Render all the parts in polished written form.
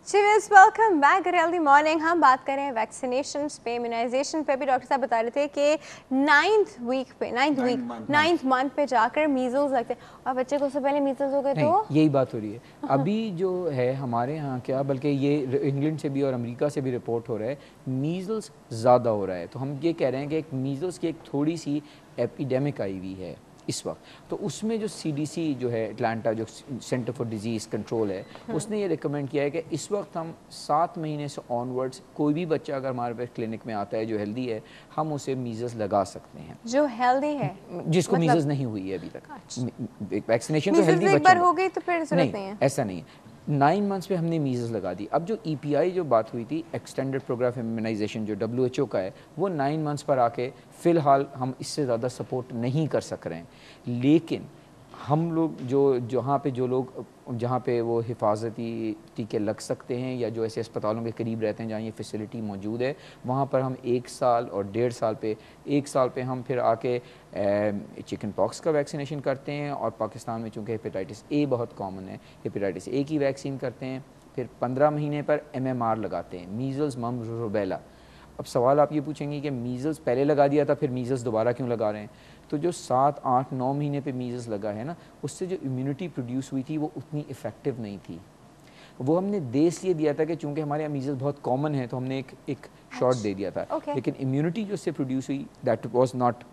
Cheers, welcome back healthy morning. हम बात कर रहे हैं वैक्सीनेशन पे, इम्यूनाइजेशन पे। भी डॉक्टर साहब बता रहे थे कि नाइन्थ मंथ पे जाकर मीजल्स लगते हैं और बच्चे को उससे पहले मीजल्स हो गए तो यही बात हो रही है। अभी जो है हमारे यहाँ क्या, बल्कि ये इंग्लैंड से भी और अमेरिका से भी रिपोर्ट हो रहा है, मीजल्स ज़्यादा हो रहा है। तो हम ये कह रहे हैं कि एक मीजल्स की एक थोड़ी सी एपिडेमिक आई हुई है इस वक्त। तो उसमें जो CDC जो है अटलांटा, जो सेंटर फॉर डिजीज़ कंट्रोल है, उसने ये रिकमेंड किया है कि इस वक्त हम 7 महीने से ऑनवर्ड्स कोई भी बच्चा अगर हमारे पास क्लिनिक में आता है जो हेल्दी है, हम उसे मीजल्स लगा सकते हैं। जो हेल्दी है, जिसको मीजल्स नहीं हुई है अभी तक। वैक्सीनेशन तो हेल्दी एक बार हो गई तो फिर जरूरत नहीं है। ऐसा नहीं है। 9 मंथ्स पे हमने मीजल्स लगा दी। अब जो EPI जो बात हुई थी, एक्सटेंडेड प्रोग्राम इम्यूनाइजेशन जो WHO का है, वो 9 मंथ्स पर आके फ़िलहाल हम इससे ज़्यादा सपोर्ट नहीं कर सक रहे हैं। लेकिन हम लोग जहाँ पे वो हिफाजती टीके लग सकते हैं या जो ऐसे अस्पतालों के करीब रहते हैं जहाँ ये फैसिलिटी मौजूद है, वहाँ पर हम 1 साल और 1.5 साल पे, 1 साल पे हम फिर आके चिकन पॉक्स का वैक्सीनेशन करते हैं। और पाकिस्तान में चूँकि हेपेटाइटिस A बहुत कॉमन है, हेपेटाइटिस A की वैक्सीन करते हैं। फिर 15 महीने पर MMR लगाते हैं, मीज़ल्स, मम्स, रूबेला। अब सवाल आप ये पूछेंगे कि मीज़ल्स पहले लगा दिया था, फिर मीज़ल्स दोबारा क्यों लगा रहे हैं? तो जो 7, 8, 9 महीने पे मीज़ल्स लगा है ना, उससे जो इम्यूनिटी प्रोड्यूस हुई थी वो उतनी इफ़ेक्टिव नहीं थी। वो हमने दे इसलिए दिया था कि चूँकि हमारे यहाँ मीज़ल्स बहुत कॉमन है, तो हमने एक शॉट दे दिया था। लेकिन इम्यूनिटी जो उससे प्रोड्यूस हुई, that was not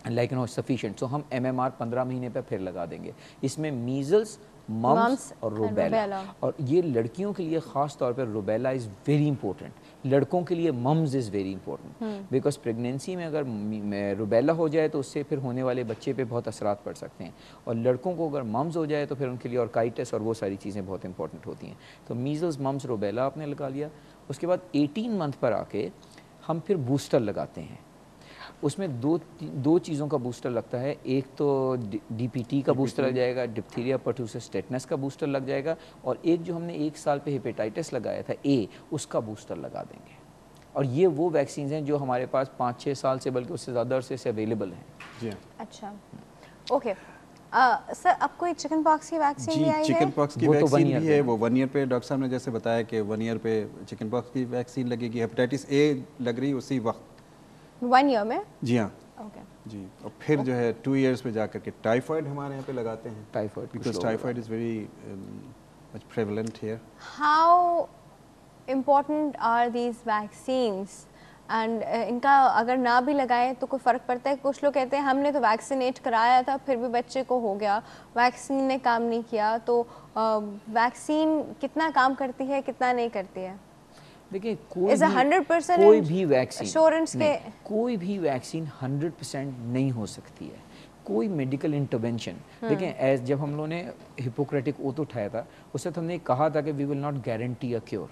like sufficient. So हम MMR 15 महीने पे फिर लगा देंगे। इसमें मीज़ल्स, मम्स और रूबेला। और ये लड़कियों के लिए ख़ास तौर पर रूबेला इज़ वेरी इंपॉर्टेंट, लड़कों के लिए mumps is very important. Because pregnancy में अगर रूबेला हो जाए तो उससे फिर होने वाले बच्चे पे बहुत असरात पड़ सकते हैं। और लड़कों को अगर मम्स हो जाए तो फिर उनके लिए ऑर्काइटिस और वो सारी चीज़ें बहुत इंपॉर्टेंट होती हैं। तो मीज़ल्स, मम्स, रूबेला आपने लगा लिया। उसके बाद 18 मंथ पर आके हम फिर बूस्टर लगाते हैं। उसमें दो चीज़ों का बूस्टर लगता है। एक तो DPT का बूस्टर लग जाएगा, डिप्थीरिया पर्टूसिस टेटनस का बूस्टर लग जाएगा। और एक जो हमने 1 साल पे हेपेटाइटिस लगाया था A, उसका बूस्टर लगा देंगे। और ये वो वैक्सीन हैं जो हमारे पास 5-6 साल से, बल्कि उससे ज़्यादा अरसे से अवेलेबल हैं। जी अच्छा, ओके। सर, अब कोई चिकन पॉक्स की वैक्सीन भी आई है? चिकन पॉक्स की वैक्सीन भी है। वो 1 ईयर पे, डॉक्टर साहब ने जैसे बताया कि 1 ईयर पे चिकन पॉक्स की वैक्सीन लगेगी। हेपेटाइटिस A लग रही है उसी वक्त 1 ईयर में। जी हाँ, ओके जी। और फिर जो है 2 ईयर्स पे जाकर के टाइफाइड हमारे यहाँ पे लगाते हैं। Typhoid, because typhoid is very much prevalent here. How important are these vaccines and इनका अगर ना भी लगाएं तो कोई फ़र्क पड़ता है? कुछ लोग कहते हैं हमने तो वैक्सीनेट कराया था फिर भी बच्चे को हो गया, वैक्सीन ने काम नहीं किया। तो वैक्सीन कितना काम करती है, कितना नहीं करती है? देखिए, कोई भी वैक्सीन 100% नहीं हो सकती है। कोई मेडिकल इंटरवेंशन, देखिए एज जब हम लोगों ने हिपोक्रेटिक ओथ उठाया था, उससे तो हमने कहा था कि we will not guarantee a cure.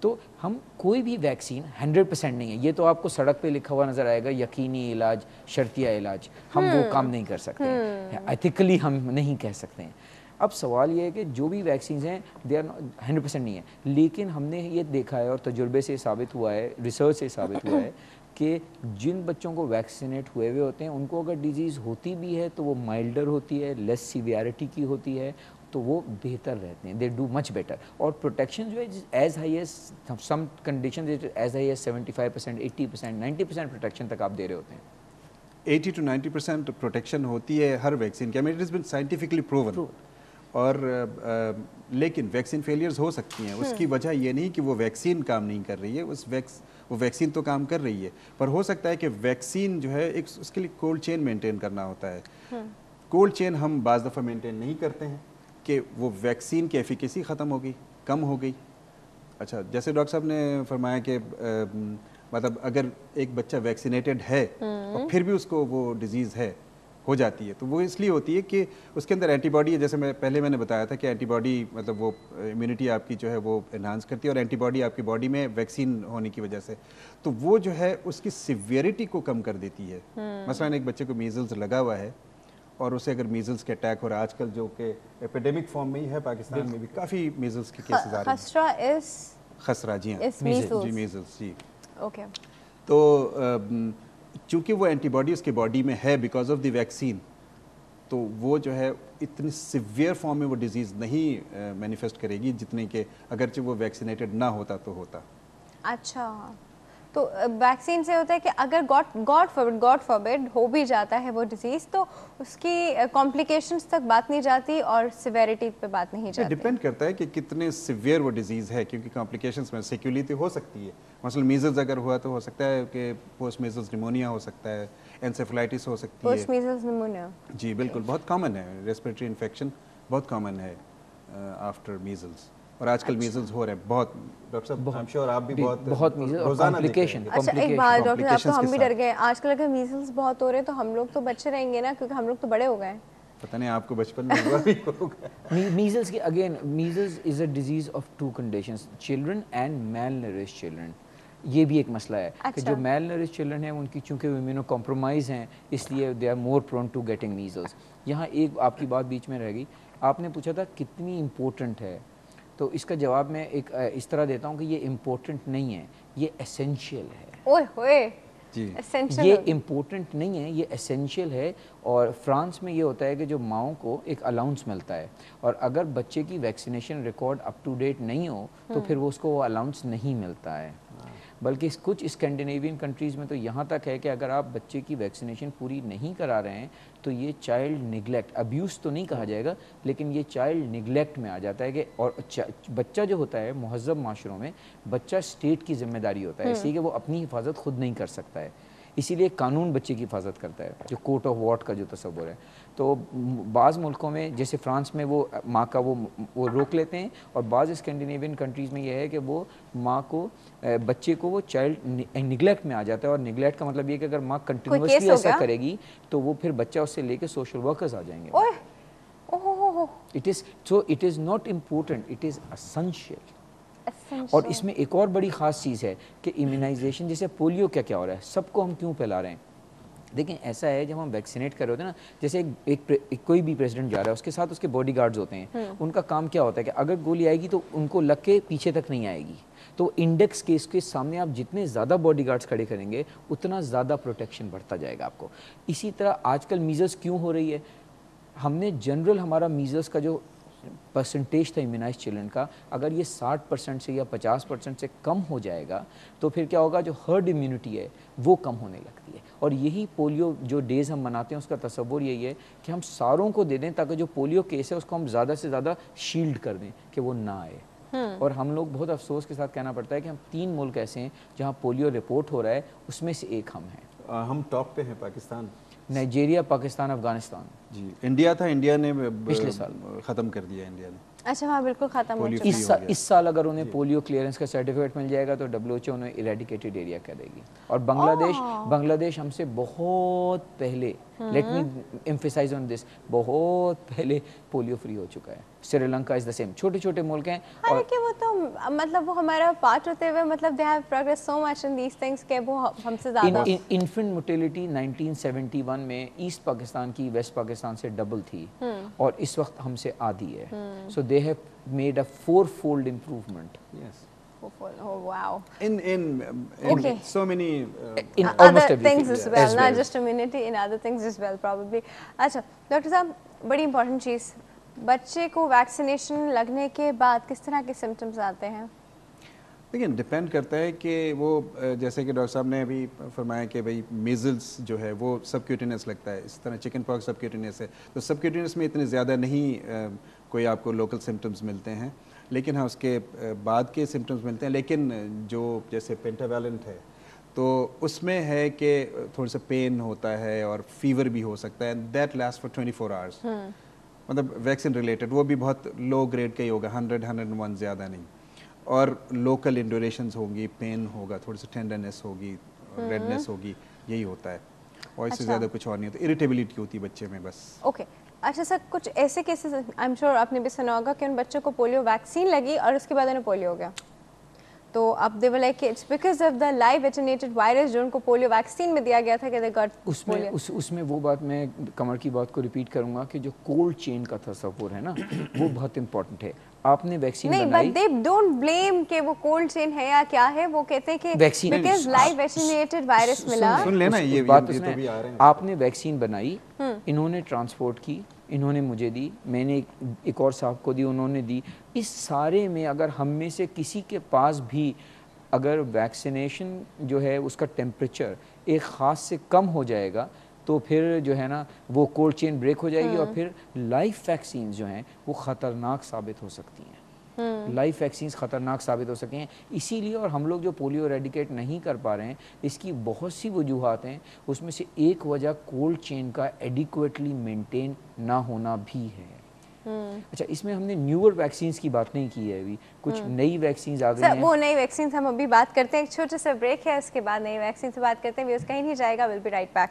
तो हम कोई भी वैक्सीन 100% नहीं है। ये तो आपको सड़क पे लिखा हुआ नजर आएगा, यकीनी इलाज, शर्तिया इलाज, हम वो काम नहीं कर सकते हैं, एथिकली हम नहीं कह सकते हैं। अब सवाल ये है कि जो भी वैक्सीन हैं दे आर 100% नहीं है। लेकिन हमने ये देखा है और तजुर्बे से साबित हुआ है, रिसर्च से साबित हुआ है कि जिन बच्चों को वैक्सीनेट हुए हुए होते हैं उनको अगर डिजीज़ होती भी है तो वो माइल्डर होती है, लेस सीवियरिटी की होती है, तो वो बेहतर रहते हैं, दे डू मच बेटर। और प्रोटेक्शन जो है as high as some condition as high as 75%, 80%, 90% protection तक आप दे रहे होते हैं। 80 to 90% प्रोटेक्शन होती है हर वैक्सीन की। It is been scientifically proven. और लेकिन वैक्सीन फेलियर्स हो सकती हैं। उसकी वजह ये नहीं कि वो वैक्सीन काम नहीं कर रही है, वो वैक्सीन तो काम कर रही है, पर हो सकता है कि वैक्सीन जो है एक उसके लिए कोल्ड चेन मेंटेन करना होता है। कोल्ड चेन हम बाज़ दफ़ा मेंटेन नहीं करते हैं कि वो वैक्सीन की एफिकेसी ख़त्म हो गई, कम हो गई। अच्छा, जैसे डॉक्टर साहब ने फरमाया कि मतलब अगर एक बच्चा वैक्सीनेटेड है और फिर भी उसको वो डिज़ीज़ हो जाती है, तो वो इसलिए होती है कि उसके अंदर एंटीबॉडी है। जैसे मैंने बताया था कि एंटीबॉडी मतलब वो इम्यूनिटी आपकी जो है वो एनहांस करती है, और एंटीबॉडी आपकी बॉडी में वैक्सीन होने की वजह से तो वो जो है उसकी सिवियरिटी को कम कर देती है। मसलन एक बच्चे को मीजल्स लगा हुआ है और उसे अगर मीजल्स के अटैक हो रहा है, आजकल जो कि एपिडेमिक फॉर्म में ही है, पाकिस्तान में भी काफ़ी मीजल्स के केसेस आ रहे हैं। खसरा, जी हाँ, जी, मीजल्स, जी। ओके। तो चूँकि वो एंटीबॉडी उसके बॉडी में है बिकॉज ऑफ द वैक्सीन, तो वो जो है इतनी सिवियर फॉर्म में वो डिजीज़ नहीं मैनिफेस्ट करेगी जितने के अगरचे वो वैक्सीनेटेड ना होता तो होता। अच्छा, तो वैक्सीन से होता है कि अगर गॉड फॉरबिड हो भी जाता है वो डिजीज़, तो उसकी कॉम्प्लिकेशंस तक बात नहीं जाती और सिवेरिटी पे बात नहीं जाती। डिपेंड करता है कि कितने सिवियर वो डिजीज़ है, क्योंकि कॉम्प्लिकेशंस में सिक्यूली तो हो सकती है। मसलन मीजल्स अगर हुआ तो हो सकता है कि पोस्ट मीजल्स निमोनिया हो सकता है, एंसेफेलाइटिस हो सकती है। पोस्ट मीजल्स निमोनिया, जी बिल्कुल, बहुत कॉमन है। रेस्पिरेटरी इन्फेक्शन बहुत कॉमन है आफ्टर मीजल्स, और आजकल मीजल्स हो रहे हैं बहुत। डॉक्टर साहब, आई एम श्योर आप भी बहुत मीजल्स और रोजाना कॉम्प्लिकेशन। अच्छा एक बात डॉक्टर साहब, तो हम भी डर गए आजकल, अगर मीजल्स बहुत हो रहे हैं तो हम लोग तो बच्चे रहेंगे ना, क्योंकि हम लोग तो बड़े हो गए। पता नहीं आपको बचपन में हुआ भी होगा। मीजल्स की again, measles is a disease of two conditions, children and malnourished children. ये भी एक मसला है कि जो मेल नरिश चिल्ड्रन हैं उनकी चूंकि इम्यूनो कॉम्प्रोमाइज़ हैं, इसलिए they are more prone to getting measles. यहाँ एक आपकी बात बीच में रह गई, आपने पूछा था कितनी इम्पोर्टेंट है, तो इसका जवाब मैं एक इस तरह देता हूँ कि ये इम्पोर्टेंट नहीं है, ये एसेंशियल है। ओए होए जी, ये इम्पोर्टेंट नहीं है, ये एसेंशियल है। और फ्रांस में ये होता है कि जो माओं को एक अलाउंस मिलता है, और अगर बच्चे की vaccination record up to date नहीं हो तो फिर वो उसको वो अलाउंस नहीं मिलता है। बल्कि कुछ स्कैंडिनेवियन कंट्रीज़ में तो यहाँ तक है कि अगर आप बच्चे की वैक्सीनेशन पूरी नहीं करा रहे हैं तो ये चाइल्ड निगलेक्ट, अब्यूज़ तो नहीं कहा जाएगा, लेकिन ये चाइल्ड निगलेक्ट में आ जाता है कि और बच्चा जो होता है मुहज़्ज़ब माशरों में, बच्चा स्टेट की जिम्मेदारी होता है, इसलिए कि वो अपनी हिफाजत खुद नहीं कर सकता है, इसीलिए कानून बच्चे की हिफाजत करता है, जो कोर्ट ऑफ वॉट का जो तस्वुर है। तो बाज़ मुल्कों में जैसे फ्रांस में वो माँ का वो रोक लेते हैं, और बाज़ स्कैंडिनेवियन कंट्रीज़ में ये है कि वो माँ को बच्चे को वो चाइल्ड निगलेक्ट में आ जाता है। और निगलेक्ट का मतलब ये कि अगर माँ कंटिन्यूसली ऐसा करेगी तो वो फिर बच्चा उससे लेके सोशल वर्कर्स आ जाएंगे। It is not important, it is essential. और इसमें एक और बड़ी ख़ास चीज़ है कि इम्यूनाइजेशन, जैसे पोलियो क्या हो रहा है, सबको हम क्यों फैला रहे हैं। देखिए ऐसा है, जब हम वैक्सीनेट कर रहे होते हैं ना, जैसे एक कोई भी प्रेसिडेंट जा रहा है, उसके साथ उसके बॉडीगार्ड्स होते हैं, उनका काम क्या होता है कि अगर गोली आएगी तो उनको लग के पीछे तक नहीं आएगी। तो इंडेक्स केस के सामने आप जितने ज़्यादा बॉडीगार्ड्स खड़े करेंगे उतना ज़्यादा प्रोटेक्शन बढ़ता जाएगा आपको। इसी तरह आजकल मीजल्स क्यों हो रही है, हमने जनरल हमारा मीजल्स का जो परसेंटेज था इम्यूनाइज चिल्ड्रन का, अगर ये 60% से या 50% से कम हो जाएगा तो फिर क्या होगा, जो हर्ड इम्यूनिटी है वो कम होने लगती है। और यही पोलियो जो डेज़ हम मनाते हैं उसका तस्वुर यही है कि हम सारों को दे दें ताकि जो पोलियो केस है उसको हम ज़्यादा से ज़्यादा शील्ड कर दें कि वो ना आए। और हम लोग बहुत अफसोस के साथ कहना पड़ता है कि हम 3 मुल्क ऐसे हैं जहाँ पोलियो रिपोर्ट हो रहा है, उसमें से एक हम हैं। हम टॉप पे हैं, पाकिस्तान, नाइजीरिया, पाकिस्तान, अफगानिस्तान। जी, इंडिया था, इंडिया ने पिछले साल ख़त्म कर दिया इंडिया ने। अच्छा हाँ बिल्कुल ख़त्म हो चुका है। इस साल अगर उन्हें पोलियो क्लियरेंस का सर्टिफिकेट मिल जाएगा तो WHO उन्हें इरेडिकेटेड एरिया कह देगी। और बांग्लादेश हमसे बहुत पहले, let me emphasise on this, बहुत पहले पोलियो फ्री हो चुका है। श्रीलंका इज द सेम, छोटे छोटे मुल्क हैं। और कि वो तो मतलब वो हमारा पार्ट होते हुए, मतलब they have progress so much in these things के वो हमसे ज़्यादा। इन्फेंट मोर्टेलिटी 1971 में ईस्ट पाकिस्तान की वेस्ट पाकिस्तान से डबल थी, और इस वक्त हमसे आधी है। सो they have made a 4-fold improvement. Yes. Oh wow. In okay. so many in other things as well, not just immunity, in other things as well probably. अच्छा डॉक्टर साहब, बड़ी इंपॉर्टेंट चीज़, बच्चे को वैक्सीनेशन लगने के बाद किस तरह के सिम्टम्स आते हैं? देखिए डिपेंड करता है कि वो जैसे कि डॉक्टर साहब ने अभी फरमाया कि भाई मीजल्स जो है वो सबक्यूटेनियस लगता है, इस तरह चिकन पॉक्स सबक्यूटेनियस है, तो सबक्यूटेनियस में इतने ज़्यादा नहीं कोई आपको लोकल सिम्टम्स मिलते हैं, लेकिन हाँ उसके बाद के सिम्टम्स मिलते हैं। लेकिन जो जैसे पेंटावैलेंट है तो उसमें है कि थोड़ा सा पेन होता है और फीवर भी हो सकता है, दैट लास्ट फॉर 24 आवर्स। मतलब वैक्सीन रिलेटेड वो भी बहुत लो ग्रेड का ही होगा, 100-101 ज़्यादा नहीं। और लोकल इंडोरेशंस होंगी, पेन होगा, थोड़ी सी टेंडरनेस होगी, रेडनेस होगी, यही होता है, और इससे ज़्यादा कुछ और नहीं होता। इरिटेबिलिटी होती है बच्चे में बस। ओके अच्छा सर, कुछ ऐसे केसेस आई एम श्योर आपने भी सुना होगा कि उन बच्चों को पोलियो वैक्सीन लगी और उसके बाद उन्हें पोलियो हो गया, तो अब they were like it's because of the live attenuated virus जो उनको पोलियो वैक्सीन में दिया गया था कि दे गॉट उसमें वो बात मैं कमर की बात को रिपीट करूंगा कि जो कोल्ड चेन का तस्वुर है ना वो बहुत इंपॉर्टेंट है। आपने वैक्सीन नहीं, बनाई, बट दे डोंट ब्लेम कि वो कोल्ड चेन है या क्या है, वो कहते हैं कि vaccine because live vaccinated virus मिला। सुन लेना, ये बात तो तो सुने। भी आ रहे हैं। आपने वैक्सीन बनाई, इन्होंने ट्रांसपोर्ट की, इन्होंने मुझे दी, मैंने एक और साहब को दी, उन्होंने दी। इस सारे में अगर हम में से किसी के पास भी अगर वैक्सीनेशन जो है उसका टेम्परेचर एक ख़ास से कम हो जाएगा तो फिर जो है ना वो कोल्ड चेन ब्रेक हो जाएगी और फिर लाइफ वैक्सीन जो हैं वो ख़तरनाक साबित हो सकती हैं। लाइफ वैक्सीन्स ख़तरनाक साबित हो सके हैं। इसीलिए और हम लोग जो पोलियो रेडिकेट नहीं कर पा रहे हैं, इसकी बहुत सी वजूहात हैं। उसमें से एक वजह कोल्ड चेन का एडिक्वेटली मेंटेन ना होना भी है। अच्छा, इसमें हमने न्यूअर वैक्सीन्स की बात नहीं की है अभी, कुछ नई वैक्सीन्स आ गई हैं। वो नई वैक्सीन हम अभी बात करते हैं, एक छोटा सा ब्रेक है, उसके बाद नई वैक्सीन से बात करते हैं। व्यूअर्स कहीं नहीं जाएगा, विल बी राइट बैक।